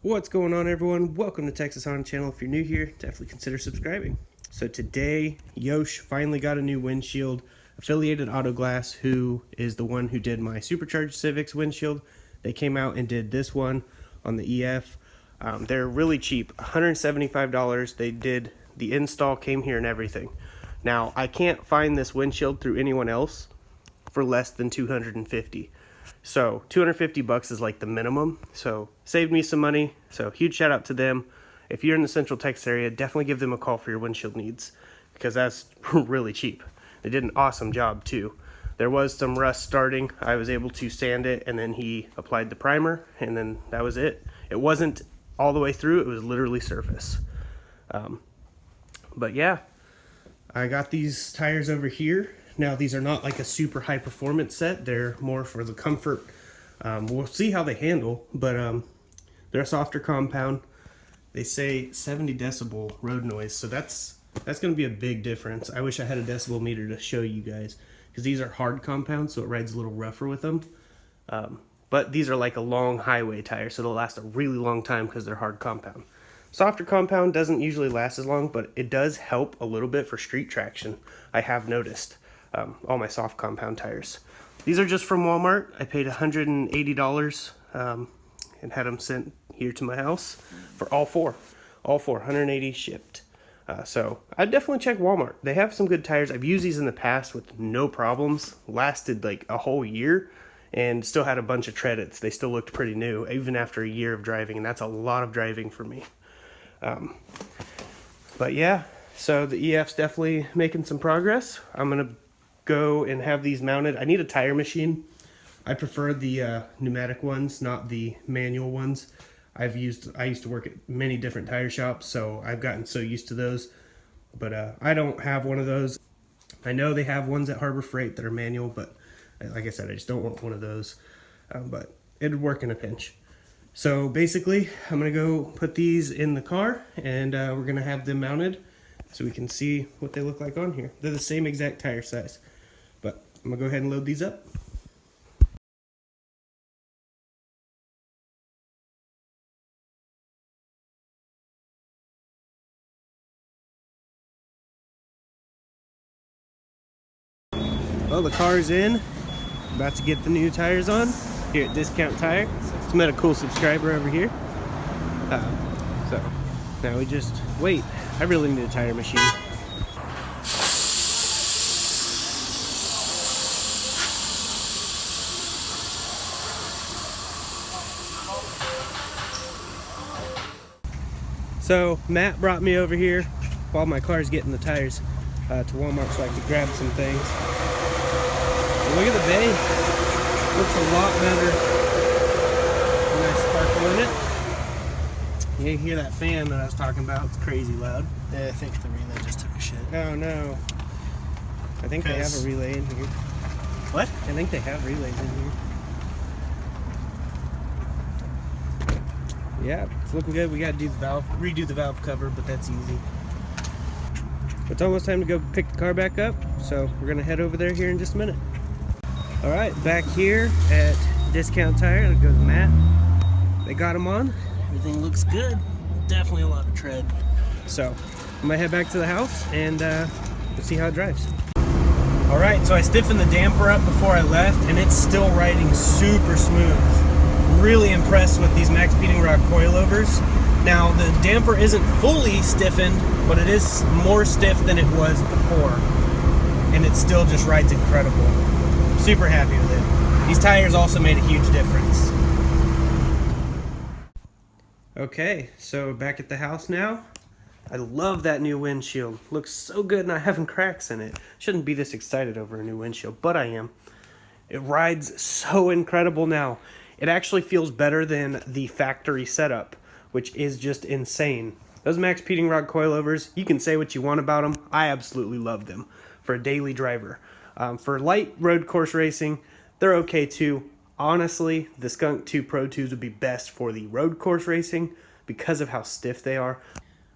What's going on, everyone? Welcome to Texas Honda Channel. If you're new here, definitely consider subscribing. So today, Yosh finally got a new windshield. Affiliated Auto Glass, who is the one who did my supercharged Civics windshield, they came out and did this one on the EF. They're really cheap, $175. They did the install, came here and everything. Now, I can't find this windshield through anyone else for less than $250. So $250 is like the minimum. So saved me some money. So huge shout out to them. If you're in the Central Texas area, definitely give them a call for your windshield needs, because that's really cheap. They did an awesome job too. There was some rust starting. I was able to sand it, and then he applied the primer, and then that was it. It wasn't all the way through. It was literally surface. But yeah, I got these tires over here. Now, these are not like a super high performance set. They're more for the comfort. We'll see how they handle, but they're a softer compound. They say 70 decibel road noise, so that's going to be a big difference. I wish I had a decibel meter to show you guys, because these are hard compounds, so it rides a little rougher with them. But these are like a long highway tire, so they'll last a really long time because they're hard compound. Softer compound doesn't usually last as long, but it does help a little bit for street traction, I have noticed. All my soft compound tires. These are just from Walmart. I paid $180 and had them sent here to my house for all four, 180 shipped. So I'd definitely check Walmart. They have some good tires. I've used these in the past with no problems. Lasted like a whole year and still had a bunch of treadits. They still looked pretty new even after a year of driving, and that's a lot of driving for me. But yeah, so the EF's definitely making some progress. I'm gonna go and have these mounted. I need a tire machine. I prefer the pneumatic ones, not the manual ones. I used to work at many different tire shops, so I've gotten so used to those. But I don't have one of those. I know they have ones at Harbor Freight that are manual, but like I said, I just don't want one of those. But it'd work in a pinch. So basically, I'm gonna go put these in the car, and we're gonna have them mounted so we can see what they look like on here. They're the same exact tire size. But I'm gonna go ahead and load these up. Well, the car's in. About to get the new tires on here at Discount Tire. Just met a cool subscriber over here. So now we just wait. I really need a tire machine. So Matt brought me over here while my car's getting the tires to Walmart so I could grab some things. And look at the bay. Looks a lot better when I sparkle in it. You hear that fan that I was talking about? It's crazy loud. Yeah, I think the relay just took a shit. Oh no. I think they have a relay in here. What? I think they have relays in here. Yeah, it's looking good. We gotta do the valve, redo the valve cover, but that's easy. It's almost time to go pick the car back up, so we're gonna head over there here in just a minute. All right, back here at Discount Tire, there goes Matt. They got him on. Everything looks good. Definitely a lot of tread. So I'm gonna head back to the house and we'll see how it drives. All right, so I stiffened the damper up before I left, and it's still riding super smooth. Really impressed with these max speeding rod coilovers. Now the damper isn't fully stiffened, but it is more stiff than it was before, and it still just rides incredible. Super happy with it. These tires also made a huge difference. Okay, so back at the house now. I love that new windshield. Looks so good, not having cracks in it. Shouldn't be this excited over a new windshield, but I am. It rides so incredible now. It actually feels better than the factory setup, which is just insane. Those max speeding rod coilovers, you can say what you want about them. I absolutely love them for a daily driver. For light road course racing, they're okay too. Honestly, the Skunk 2 Pro 2s would be best for the road course racing because of how stiff they are.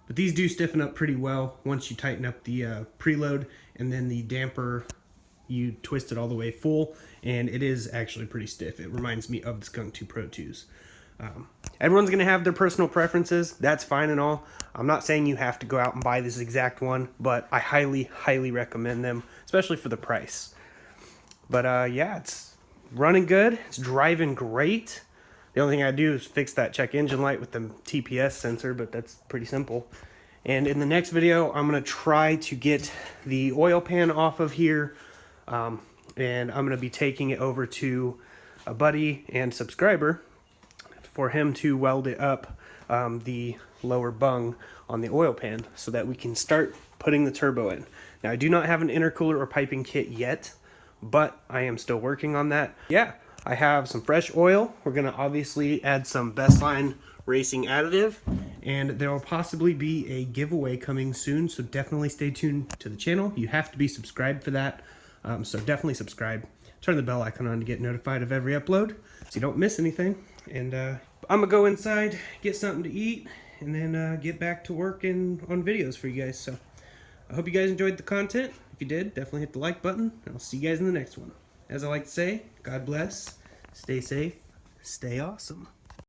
But these do stiffen up pretty well once you tighten up the preload, and then the damper, you twist it all the way full, and it is actually pretty stiff. It reminds me of the Skunk 2 Pro 2s. Everyone's going to have their personal preferences. That's fine and all. I'm not saying you have to go out and buy this exact one, but I highly, highly recommend them, especially for the price. But yeah, it's running good. It's driving great. The only thing I do is fix that check engine light with the TPS sensor, but that's pretty simple. And in the next video, I'm going to try to get the oil pan off of here, and I'm going to be taking it over to a buddy and subscriber for him to weld it up, the lower bung on the oil pan, so that we can start putting the turbo in. Now, I do not have an intercooler or piping kit yet, but I am still working on that. Yeah, I have some fresh oil. We're going to obviously add some Bestline Racing additive, and there will possibly be a giveaway coming soon, so definitely stay tuned to the channel. You have to be subscribed for that, so definitely subscribe. Turn the bell icon on to get notified of every upload so you don't miss anything. And I'm gonna go inside, get something to eat, and then get back to working on videos for you guys. So I hope you guys enjoyed the content. If you did, definitely hit the like button, and I'll see you guys in the next one. As I like to say, God bless, stay safe, stay awesome.